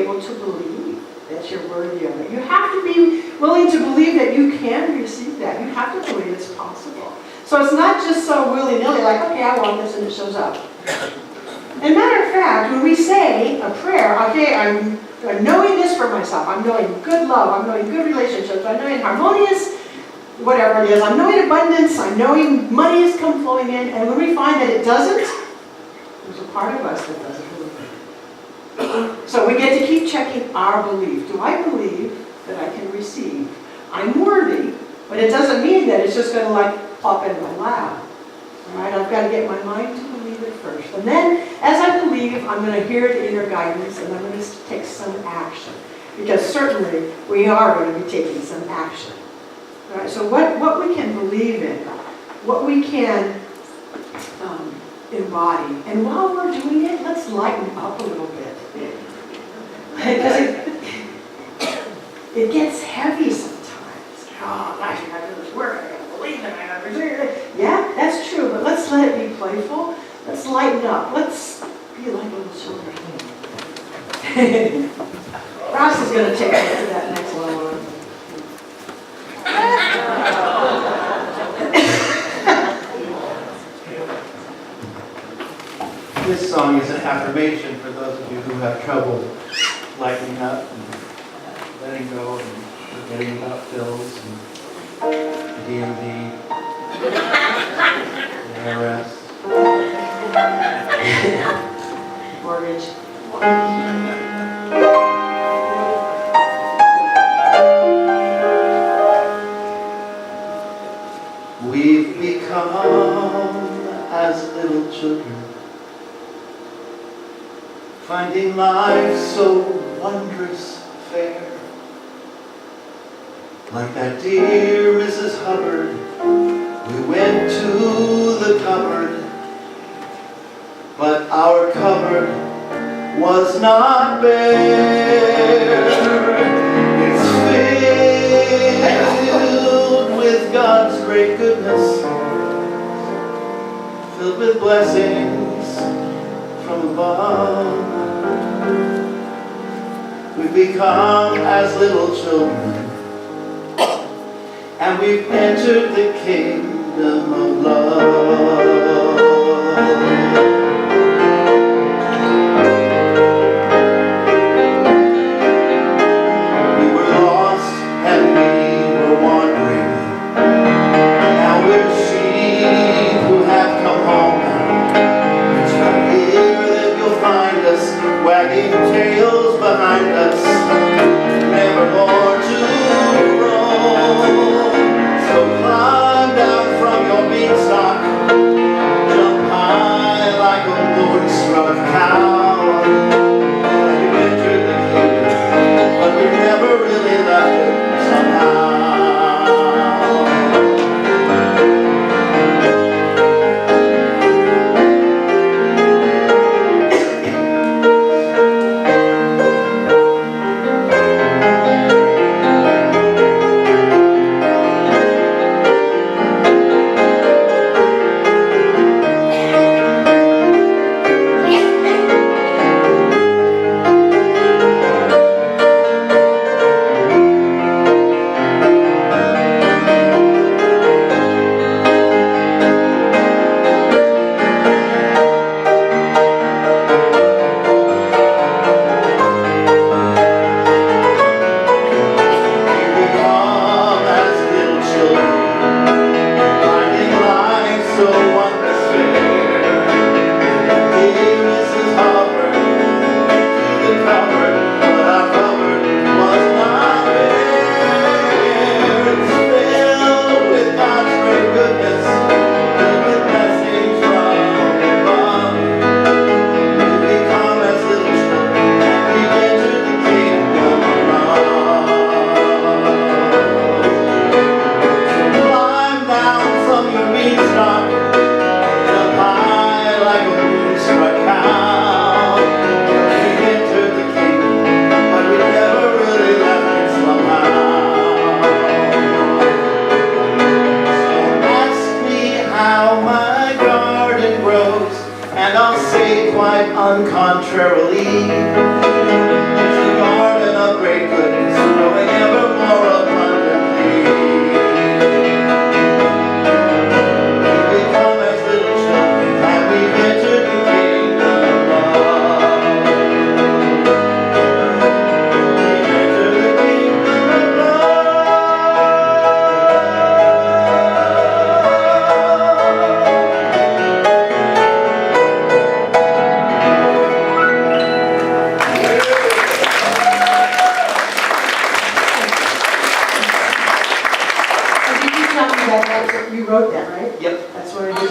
able to believe that you're worthy of it. You have to be willing to believe that you can receive that. You have to believe it's possible. So it's not just so willy-nilly, like, okay, I want this, and it shows up. And matter of fact, when we say a prayer, okay, I'm knowing this for myself. I'm knowing good love. I'm knowing good relationships. I'm knowing harmonious, whatever it is. I'm knowing abundance. I'm knowing money has come flowing in. And when we find that it doesn't, there's a part of us that doesn't believe. So we get to keep checking our belief. Do I believe that I can receive? I'm worthy, but it doesn't mean that it's just going to like pop in my lap. All right, I've got to get my mind to believe it first. And then, as I believe, I'm going to hear the inner guidance, and I'm going to take some action. Because certainly, we are going to be taking some action. All right, so what we can believe in, what we can embody. And while we're doing it, let's lighten up a little bit. Because it gets heavy sometimes. Oh, gosh, I got to do this work. I got to believe it. I got to believe it. Yeah, that's true, but let's let it be playful. Let's lighten up. Let's be like little children. Ross is going to take us to that next level. This song is an affirmation for those of you who have trouble lightening up and letting go and forgetting about bills and DMV, the IRS. Mortgage. We've become as little children, finding life so wondrous fair. Like that dear Mrs. Hubbard, we went to the cupboard, but our cupboard was not bare. It's filled with God's great goodness, filled with blessings from above. We've become as little children, and we've entered the kingdom of love. We were lost and we were wandering. Now we're sheep who have come home. It's right here that you'll find us, wagging tails behind us, never more to roam. So climb down from your beanstalk, jump high you wrote that, right? Yep. That's what it is.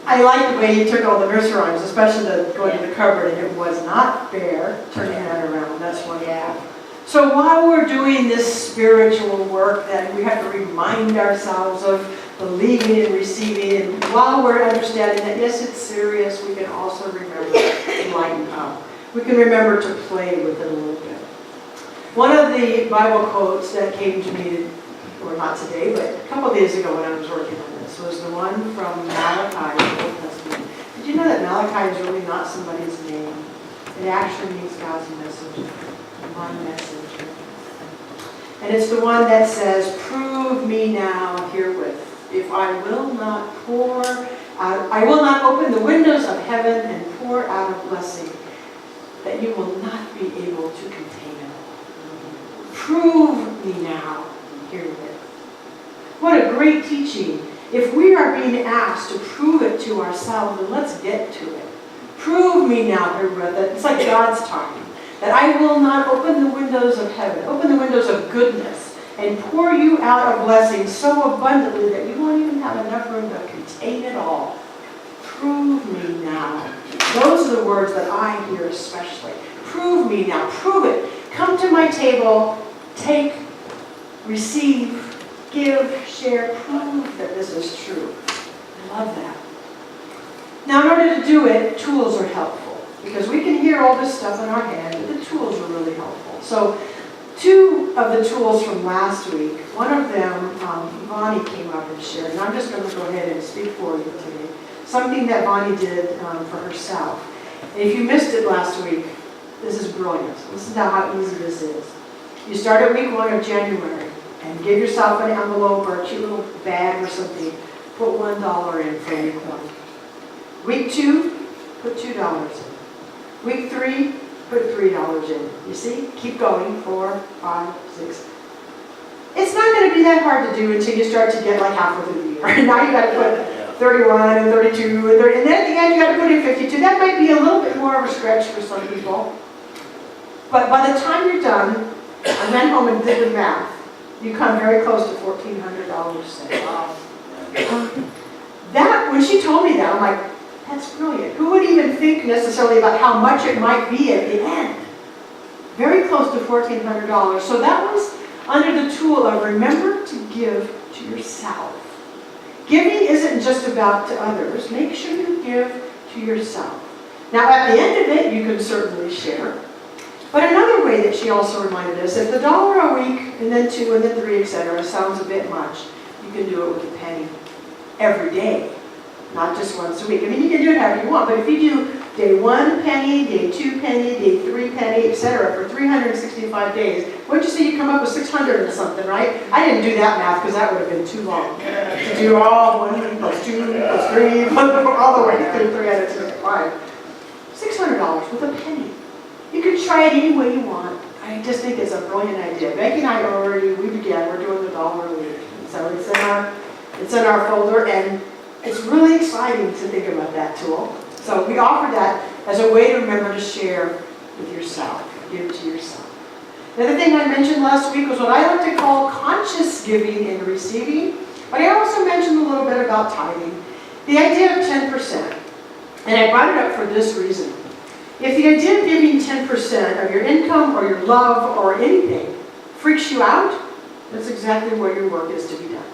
I like the way you took all the nursery rhymes, especially the going to the cupboard, and it was not fair, turning that around, that's wonderful. So while we're doing this spiritual work that we have to remind ourselves of believing and receiving, and while we're understanding that yes, it's serious, we can also remember to lighten up. We can remember to play with it a little bit. One of the Bible quotes that came to me, or not today, but a couple of days ago when I was working on this, was the one from Malachi, the Old Testament. Did you know that Malachi is really not somebody's name? It actually means God's message, my message. And it's the one that says, "Prove me now herewith, if I will not pour out, I will not open the windows of heaven and pour out a blessing that you will not be able to contain it all. Prove me now herewith." What a great teaching. If we are being asked to prove it to ourselves, then let's get to it. Prove me now herewith. It's like God's talking. That I will not open the windows of heaven, open the windows of goodness, and pour you out a blessing so abundantly that you won't even have enough room to contain it all. Prove me now. Those are the words that I hear especially. Prove me now. Prove it. Come to my table. Take, receive, give, share. Prove that this is true. I love that. Now, in order to do it, tools are helpful. Because we can hear all this stuff in our head, but the tools are really helpful. So, two of the tools from last week, one of them, Bonnie came up and shared, and I'm just going to go ahead and speak for you today. Something that Bonnie did for herself. And if you missed it last week, this is brilliant. Listen to how easy this is. You start at week 1 of January, and give yourself an envelope or a cute little bag or something. Put $1 in for week 1. Week 2, put $2 in. Week 3, put $3 in. You see? Keep going. 4, 5, 6. It's not going to be that hard to do until you start to get like halfway through the year. Now you got to put 31 and 32 and 30, and then at the end you got to put in 52. That might be a little bit more of a stretch for some people. But by the time you're done, I went home and did the math. You come very close to $1,400 saved. Wow. That, when she told me that, I'm like, that's brilliant. Who would even think necessarily about how much it might be at the end? Very close to $1,400. So that was under the tool of remember to give to yourself. Giving isn't just about to others. Make sure you give to yourself. Now at the end of it, you can certainly share. But another way that she also reminded us, if the $1 a week, and then 2, and then 3, etc., sounds a bit much, you can do it with a penny every day. Not just once a week. I mean, you can do it however you want, but if you do day 1 penny, day 2 penny, day 3 penny, etc., for 365 days, what'd you say you come up with 600 and something, right? I didn't do that math because that would have been too long. To do all 1 plus 2 plus 3, all the way through 365. $600 with a penny. You can try it any way you want. I just think it's a brilliant idea. Becky and I we began, we're doing the $1 a week. So it's in our folder, and it's really exciting to think about that tool. So we offer that as a way to remember to share with yourself, give to yourself. The other thing I mentioned last week was what I like to call conscious giving and receiving, but I also mentioned a little bit about tithing. The idea of 10%, and I brought it up for this reason. If the idea of giving 10% of your income or your love or anything freaks you out, that's exactly where your work is to be done.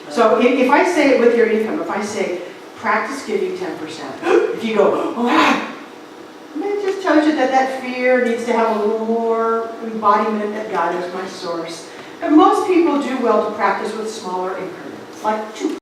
So if I say it with your income, if I say, practice giving 10%, if you go, oh, it just tells you that that fear needs to have a little more embodiment that God is my source. And most people do well to practice with smaller increments, like 2%.